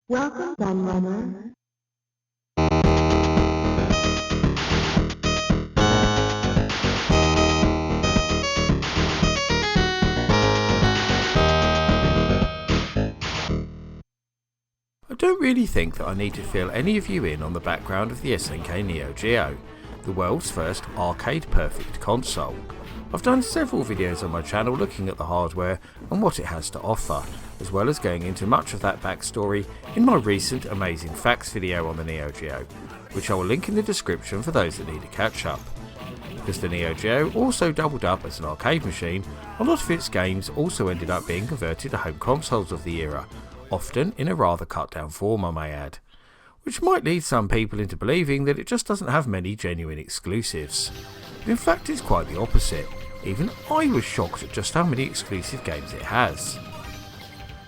Welcome, Gunrunner. I don't really think that I need to fill any of you in on the background of the SNK Neo Geo, the world's first arcade perfect console. I've done several videos on my channel looking at the hardware and what it has to offer, as well as going into much of that backstory in my recent Amazing Facts video on the Neo Geo, which I will link in the description for those that need a catch up. Because the Neo Geo also doubled up as an arcade machine, a lot of its games also ended up being converted to home consoles of the era, often in a rather cut down form I may add, which might lead some people into believing that it just doesn't have many genuine exclusives. In fact, it's quite the opposite. Even I was shocked at just how many exclusive games it has.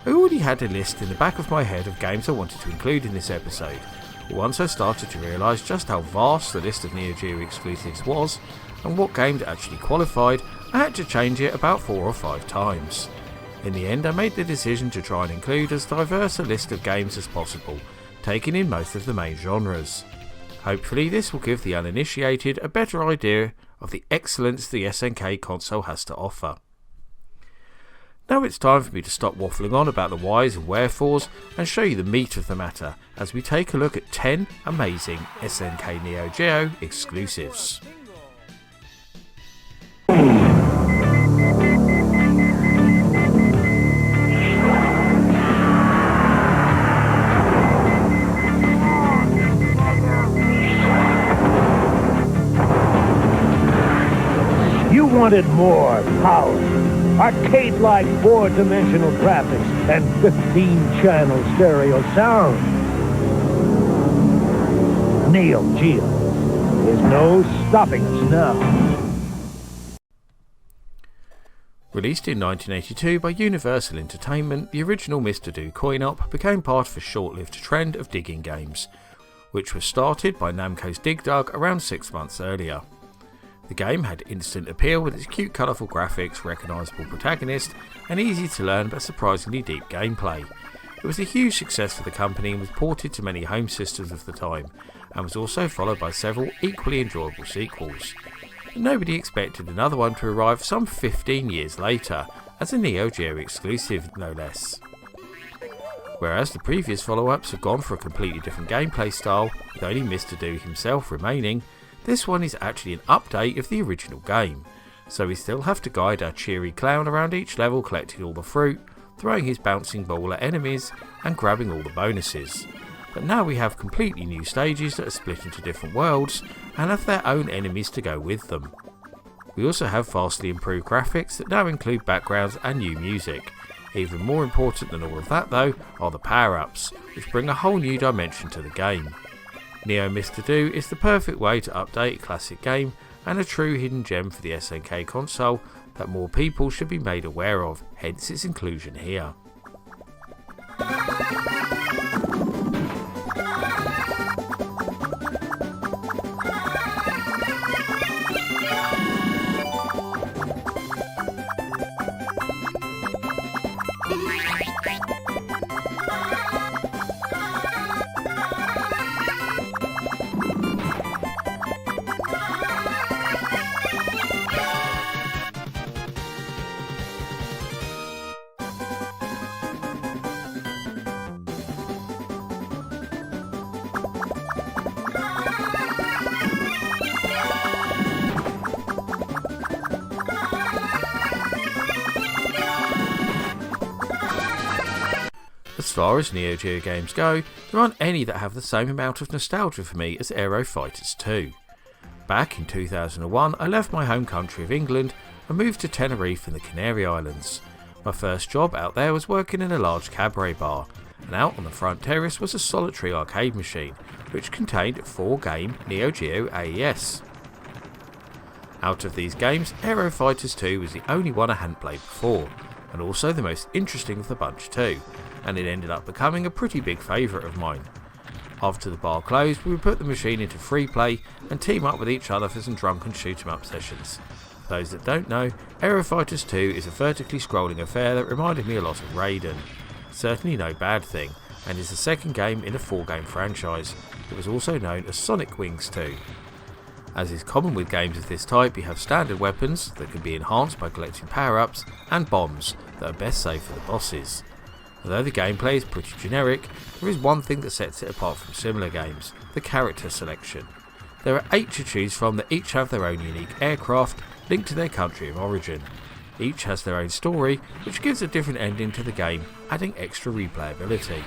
I already had a list in the back of my head of games I wanted to include in this episode, but once I started to realise just how vast the list of Neo Geo exclusives was, and what games actually qualified, I had to change it about 4 or 5 times. In the end, I made the decision to try and include as diverse a list of games as possible, taking in most of the main genres. Hopefully this will give the uninitiated a better idea of the excellence the SNK console has to offer. Now it's time for me to stop waffling on about the whys and wherefores and show you the meat of the matter as we take a look at 10 amazing SNK Neo Geo exclusives. You wanted more power, arcade-like 4-dimensional graphics, and 15-channel stereo sound. Neo Geo. There's no stopping us now. Released in 1982 by Universal Entertainment, the original Mr. Do coin-op became part of a short-lived trend of digging games, which was started by Namco's Dig Dug around 6 months earlier. The game had instant appeal with its cute colourful graphics, recognisable protagonist, and easy to learn but surprisingly deep gameplay. It was a huge success for the company and was ported to many home systems of the time, and was also followed by several equally enjoyable sequels. But nobody expected another one to arrive some 15 years later, as a Neo Geo exclusive no less. Whereas the previous follow-ups have gone for a completely different gameplay style, with only Mr. Do himself remaining, this one is actually an update of the original game, so we still have to guide our cheery clown around each level collecting all the fruit, throwing his bouncing ball at enemies and grabbing all the bonuses. But now we have completely new stages that are split into different worlds and have their own enemies to go with them. We also have vastly improved graphics that now include backgrounds and new music. Even more important than all of that though are the power-ups, which bring a whole new dimension to the game. Neo Mr. Do is the perfect way to update a classic game and a true hidden gem for the SNK console that more people should be made aware of, hence its inclusion here. As far as Neo Geo games go, there aren't any that have the same amount of nostalgia for me as Aero Fighters 2. Back in 2001, I left my home country of England and moved to Tenerife in the Canary Islands. My first job out there was working in a large cabaret bar, and out on the front terrace was a solitary arcade machine, which contained 4 game Neo Geo AES. Out of these games, Aero Fighters 2 was the only one I hadn't played before, and also the most interesting of the bunch too, and it ended up becoming a pretty big favourite of mine. After the bar closed, we would put the machine into free play and team up with each other for some drunken shoot 'em up sessions. For those that don't know, Aero Fighters 2 is a vertically scrolling affair that reminded me a lot of Raiden. Certainly no bad thing, and is the second game in a 4-game franchise that was also known as Sonic Wings 2. As is common with games of this type, you have standard weapons that can be enhanced by collecting power-ups, and bombs that are best saved for the bosses. Although the gameplay is pretty generic, there is one thing that sets it apart from similar games: the character selection. There are 8 to choose from that each have their own unique aircraft linked to their country of origin. Each has their own story, which gives a different ending to the game, adding extra replayability.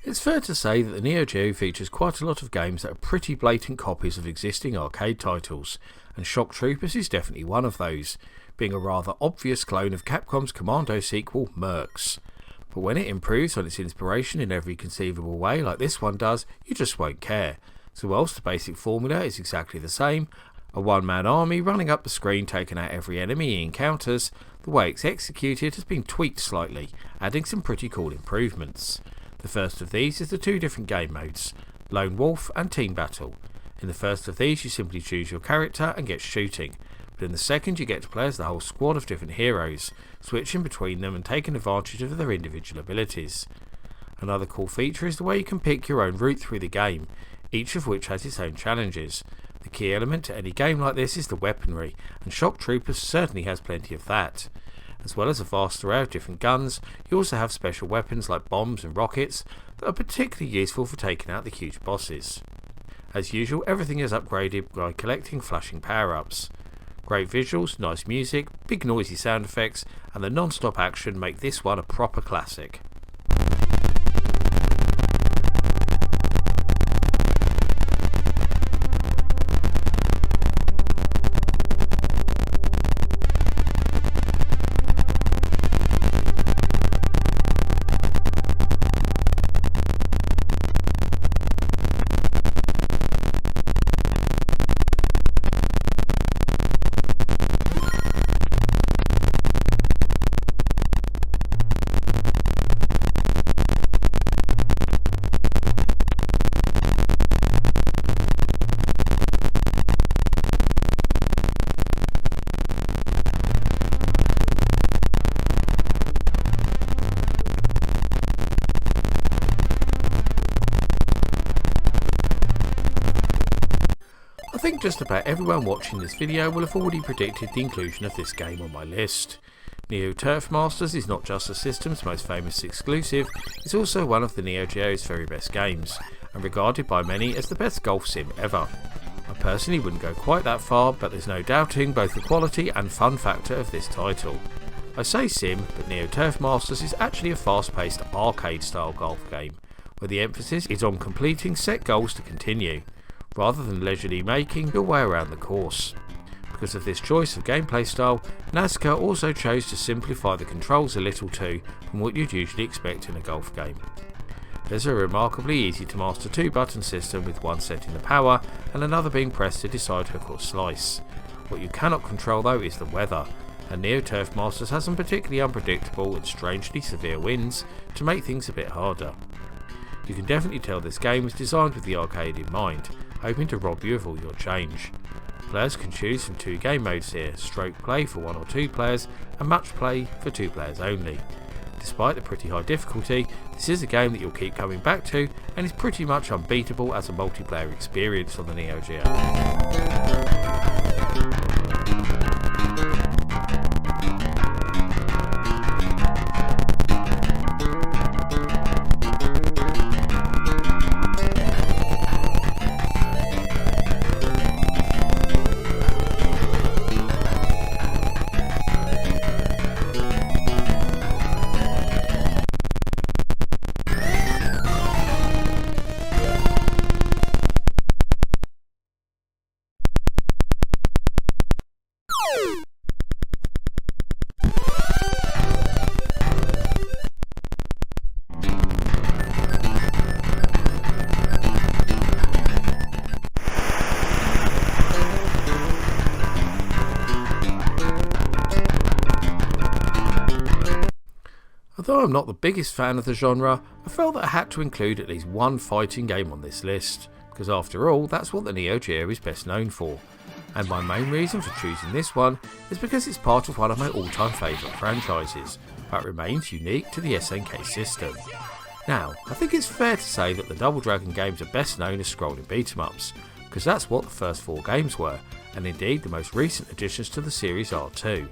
It's fair to say that the Neo Geo features quite a lot of games that are pretty blatant copies of existing arcade titles, and Shock Troopers is definitely one of those, being a rather obvious clone of Capcom's Commando sequel, Mercs. But when it improves on its inspiration in every conceivable way like this one does, you just won't care. So whilst the basic formula is exactly the same, a one-man army running up the screen taking out every enemy he encounters, the way it's executed has been tweaked slightly, adding some pretty cool improvements. The first of these is the 2 different game modes, Lone Wolf and Team Battle. In the first of these you simply choose your character and get shooting, but in the second you get to play as the whole squad of different heroes, switching between them and taking advantage of their individual abilities. Another cool feature is the way you can pick your own route through the game, each of which has its own challenges. The key element to any game like this is the weaponry, and Shock Troopers certainly has plenty of that. As well as a vast array of different guns, you also have special weapons like bombs and rockets that are particularly useful for taking out the huge bosses. As usual, everything is upgraded by collecting flashing power-ups. Great visuals, nice music, big noisy sound effects, and the non-stop action make this one a proper classic. I think just about everyone watching this video will have already predicted the inclusion of this game on my list. Neo Turf Masters is not just the system's most famous exclusive, it's also one of the Neo Geo's very best games, and regarded by many as the best golf sim ever. I personally wouldn't go quite that far, but there's no doubting both the quality and fun factor of this title. I say sim, but Neo Turf Masters is actually a fast-paced arcade-style golf game, where the emphasis is on completing set goals to continue, rather than leisurely making your way around the course. Because of this choice of gameplay style, NASCAR also chose to simplify the controls a little too from what you'd usually expect in a golf game. There's a remarkably easy to master 2-button system with one setting the power and another being pressed to decide hook or slice. What you cannot control though is the weather, and Neo Turf Masters has some particularly unpredictable and strangely severe winds to make things a bit harder. You can definitely tell this game was designed with the arcade in mind, hoping to rob you of all your change. Players can choose from 2 game modes here, stroke play for 1 or 2 players and match play for 2 players only. Despite the pretty high difficulty, this is a game that you'll keep coming back to and is pretty much unbeatable as a multiplayer experience on the Neo Geo. Although I'm not the biggest fan of the genre, I felt that I had to include at least one fighting game on this list, because after all, that's what the Neo Geo is best known for. And my main reason for choosing this one is because it's part of one of my all-time favourite franchises, but remains unique to the SNK system. Now, I think it's fair to say that the Double Dragon games are best known as scrolling beat-em-ups, because that's what the first 4 games were, and indeed the most recent additions to the series are too.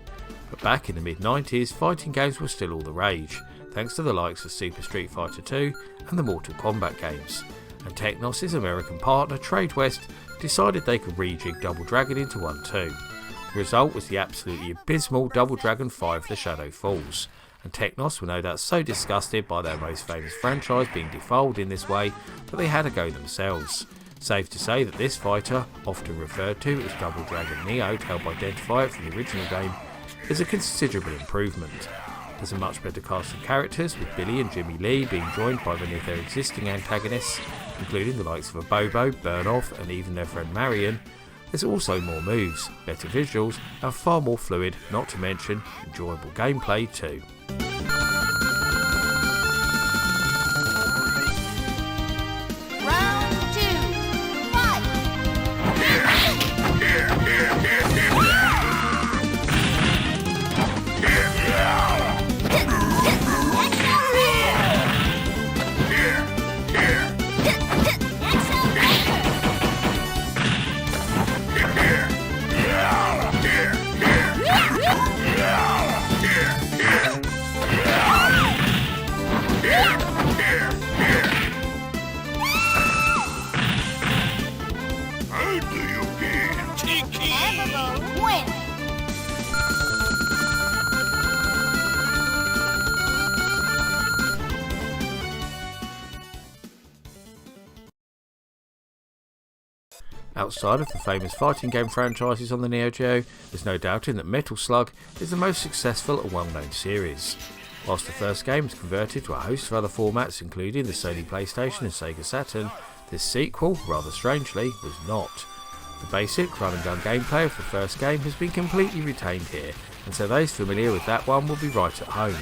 But back in the mid-90s, fighting games were still all the rage, thanks to the likes of Super Street Fighter 2 and the Mortal Kombat games. And Technos' American partner Tradewest decided they could rejig Double Dragon into one too. The result was the absolutely abysmal Double Dragon 5 The Shadow Falls, and Technos were no doubt so disgusted by their most famous franchise being defiled in this way that they had a go themselves. Safe to say that this fighter, often referred to as Double Dragon Neo to help identify it from the original game, is a considerable improvement. There's a much better cast of characters, with Billy and Jimmy Lee being joined by many of their existing antagonists, including the likes of a Bobo, Burnoff and even their friend Marion. There's also more moves, better visuals and far more fluid, not to mention enjoyable gameplay too. Outside of the famous fighting game franchises on the Neo Geo, there's no doubting that Metal Slug is the most successful and well-known series. Whilst the first game was converted to a host of other formats including the Sony PlayStation and Sega Saturn, this sequel, rather strangely, was not. The basic run and gun gameplay of the first game has been completely retained here, and so those familiar with that one will be right at home.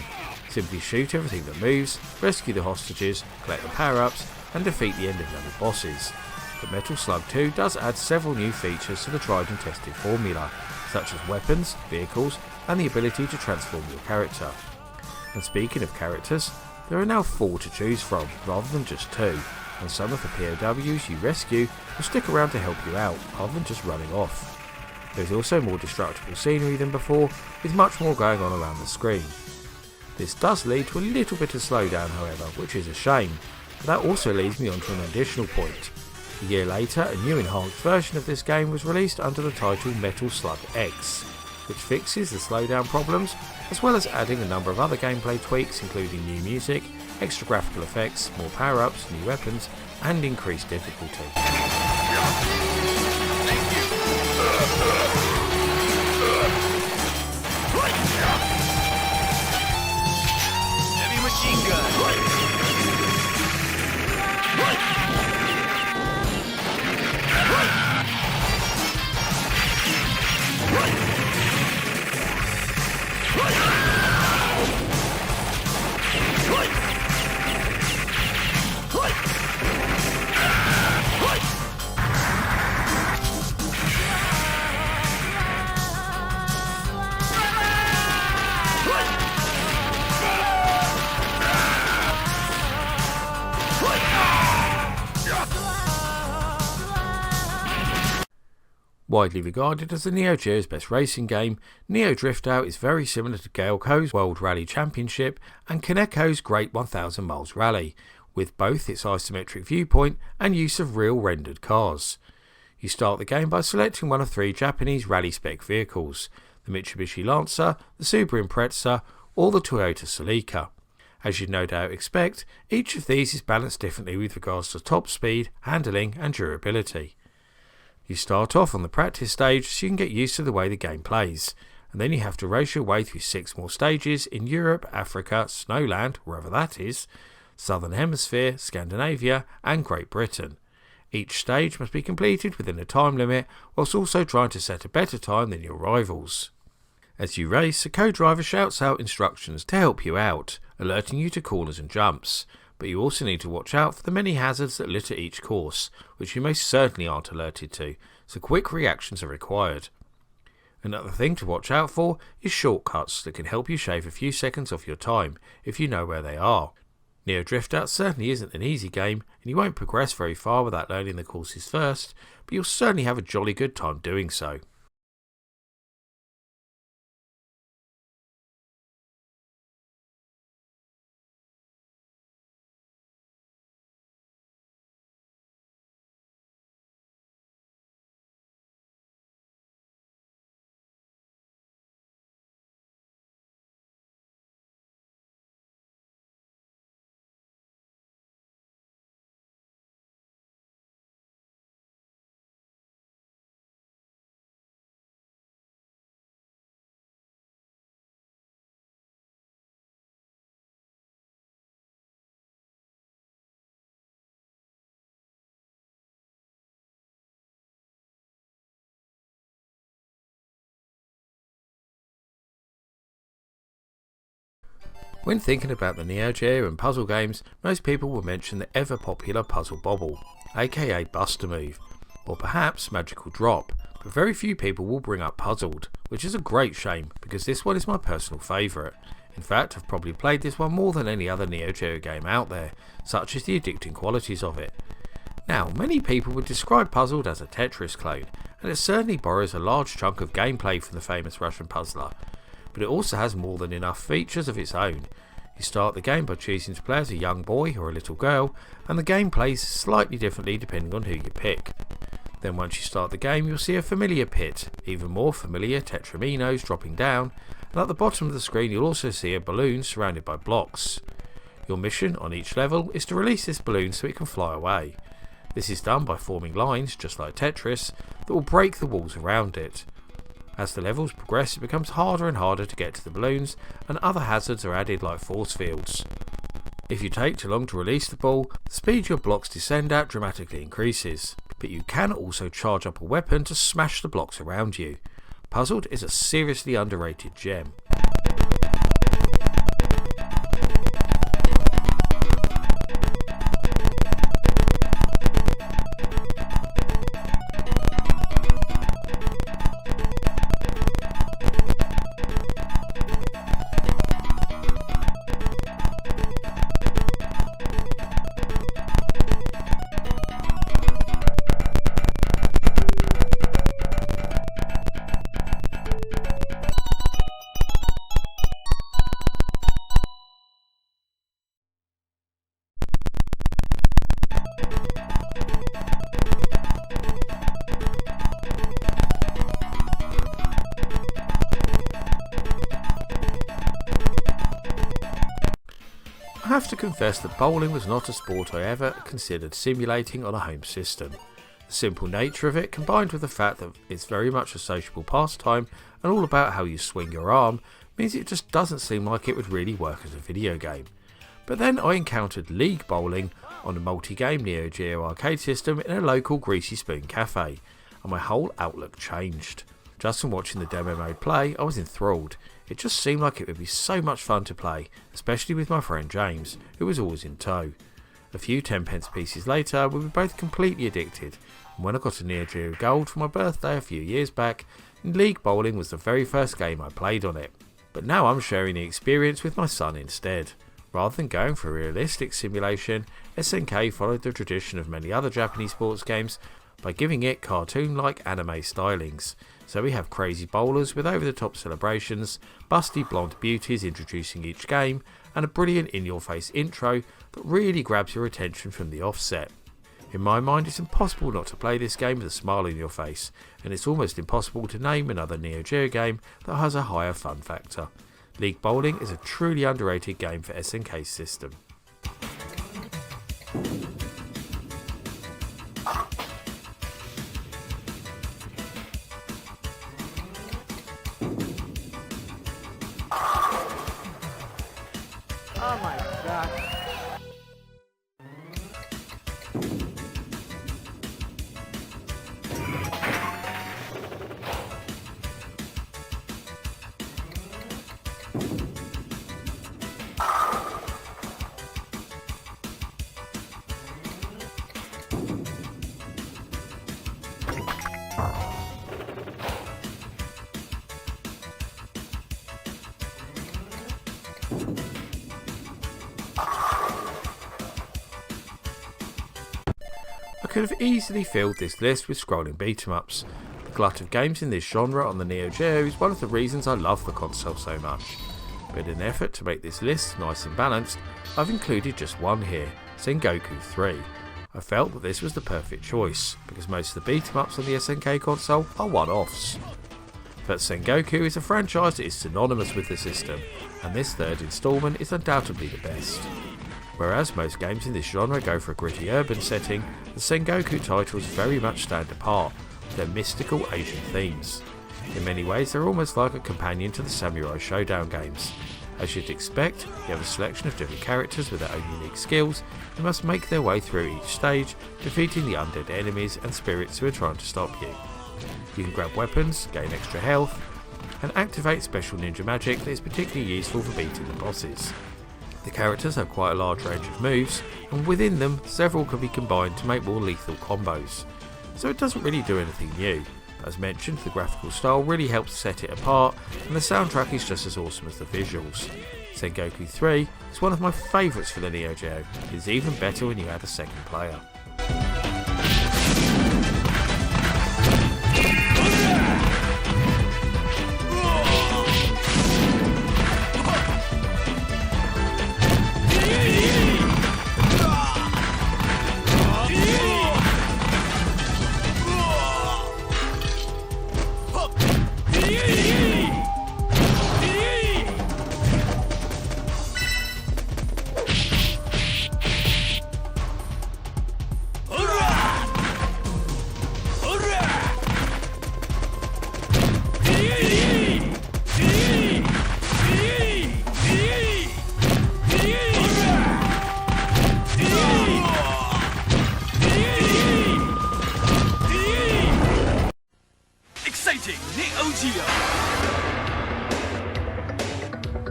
Simply shoot everything that moves, rescue the hostages, collect the power-ups and defeat the end-of-level bosses. But Metal Slug 2 does add several new features to the tried and tested formula, such as weapons, vehicles and the ability to transform your character. And speaking of characters, there are now 4 to choose from rather than just 2, and some of the POWs you rescue will stick around to help you out rather than just running off. There is also more destructible scenery than before, with much more going on around the screen. This does lead to a little bit of slowdown however, which is a shame, but that also leads me on to an additional point. A year later, a new enhanced version of this game was released under the title Metal Slug X, which fixes the slowdown problems, as well as adding a number of other gameplay tweaks including new music, extra graphical effects, more power-ups, new weapons, and increased difficulty. Heavy machine gun! Widely regarded as the Neo Geo's best racing game, Neo Drift Out is very similar to Galco's World Rally Championship and Kaneko's Great 1000 Miles Rally, with both its isometric viewpoint and use of real rendered cars. You start the game by selecting one of 3 Japanese rally spec vehicles, the Mitsubishi Lancer, the Subaru Impreza or the Toyota Celica. As you'd no doubt expect, each of these is balanced differently with regards to top speed, handling and durability. You start off on the practice stage so you can get used to the way the game plays, and then you have to race your way through 6 more stages in Europe, Africa, Snowland, wherever that is, Southern Hemisphere, Scandinavia and Great Britain. Each stage must be completed within a time limit, whilst also trying to set a better time than your rivals. As you race, a co-driver shouts out instructions to help you out, alerting you to corners and jumps, but you also need to watch out for the many hazards that litter each course, which you most certainly aren't alerted to, so quick reactions are required. Another thing to watch out for is shortcuts that can help you shave a few seconds off your time if you know where they are. Neo Drifter certainly isn't an easy game, and you won't progress very far without learning the courses first, but you'll certainly have a jolly good time doing so. When thinking about the Neo Geo and puzzle games, most people will mention the ever popular Puzzle Bobble, aka Buster Move, or perhaps Magical Drop, but very few people will bring up Puzzled, which is a great shame because this one is my personal favourite. In fact, I've probably played this one more than any other Neo Geo game out there, such as the addicting qualities of it. Now, many people would describe Puzzled as a Tetris clone, and it certainly borrows a large chunk of gameplay from the famous Russian puzzler, but it also has more than enough features of its own. You start the game by choosing to play as a young boy or a little girl, and the game plays slightly differently depending on who you pick. Then once you start the game, you'll see a familiar pit, even more familiar tetraminos dropping down, and at the bottom of the screen you'll also see a balloon surrounded by blocks. Your mission on each level is to release this balloon so it can fly away. This is done by forming lines, just like Tetris, that will break the walls around it. As the levels progress, it becomes harder and harder to get to the balloons, and other hazards are added like force fields. If you take too long to release the ball, the speed your blocks descend at dramatically increases, but you can also charge up a weapon to smash the blocks around you. Puzzled is a seriously underrated gem. I have to confess that bowling was not a sport I ever considered simulating on a home system. The simple nature of it, combined with the fact that it's very much a sociable pastime and all about how you swing your arm, means it just doesn't seem like it would really work as a video game. But then I encountered League Bowling on a multi-game Neo Geo arcade system in a local Greasy Spoon cafe, and my whole outlook changed. Just from watching the demo mode play, I was enthralled. It just seemed like it would be so much fun to play, especially with my friend James, who was always in tow. A few 10p pieces later, we were both completely addicted, and when I got a Neo Geo Gold for my birthday a few years back, League Bowling was the very first game I played on it. But now I'm sharing the experience with my son instead. Rather than going for a realistic simulation, SNK followed the tradition of many other Japanese sports games by giving it cartoon-like anime stylings. So we have crazy bowlers with over-the-top celebrations, busty blonde beauties introducing each game, and a brilliant in-your-face intro that really grabs your attention from the offset. In my mind, it's impossible not to play this game with a smile on your face, and it's almost impossible to name another Neo Geo game that has a higher fun factor. League Bowling is a truly underrated game for SNK's system. Oh my god. I could have easily filled this list with scrolling beat-em-ups. The glut of games in this genre on the Neo Geo is one of the reasons I love the console so much. But in an effort to make this list nice and balanced, I've included just one here, Sengoku 3. I felt that this was the perfect choice, because most of the beat-em-ups on the SNK console are one-offs. But Sengoku is a franchise that is synonymous with the system, and this third instalment is undoubtedly the best. Whereas most games in this genre go for a gritty urban setting, the Sengoku titles very much stand apart with their mystical Asian themes. In many ways they're almost like a companion to the Samurai Showdown games. As you'd expect, you have a selection of different characters with their own unique skills who must make their way through each stage, defeating the undead enemies and spirits who are trying to stop you. You can grab weapons, gain extra health, and activate special ninja magic that is particularly useful for beating the bosses. The characters have quite a large range of moves, and within them several can be combined to make more lethal combos. So it doesn't really do anything new. As mentioned, the graphical style really helps set it apart, and the soundtrack is just as awesome as the visuals. Sengoku 3 is one of my favourites for the Neo Geo. It is even better when you add a second player. Exciting Neo Geo!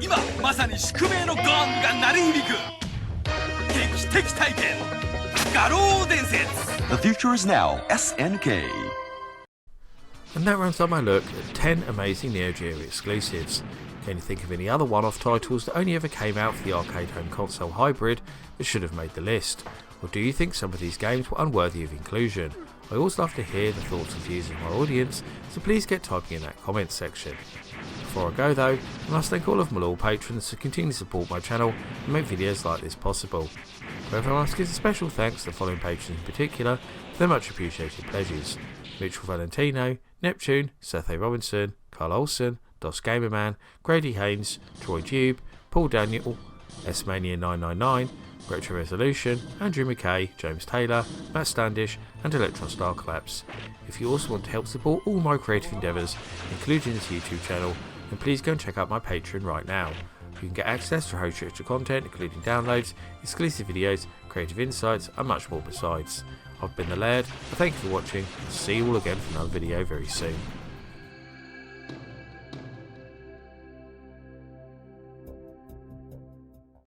今まさに宿命のゴンが鳴り響く劇的体験画廊伝説 The future is now SNK. And that rounds up my look at 10 amazing Neo Geo exclusives. Can you think of any other one-off titles that only ever came out for the arcade home console hybrid that should have made the list? Or do you think some of these games were unworthy of inclusion? I always love to hear the thoughts and views of my audience, so please get typing in that comments section. Before I go though, I must thank all of my loyal patrons who continue to support my channel and make videos like this possible. However, I must give a special thanks to the following patrons in particular for their much appreciated pledges: Mitchell Valentino, Neptune, Seth A. Robinson, Carl Olsen, Dos Gamerman, Grady Haynes, Troy Dube, Paul Daniel, S-Mania999, Retro Resolution, Andrew McKay, James Taylor, Matt Standish and Electron Star Collapse. If you also want to help support all my creative endeavours, including this YouTube channel, then please go and check out my Patreon right now. You can get access to host extra content including downloads, exclusive videos, creative insights and much more besides. I've been the Laird, and thank you for watching. See you all again for another video very soon.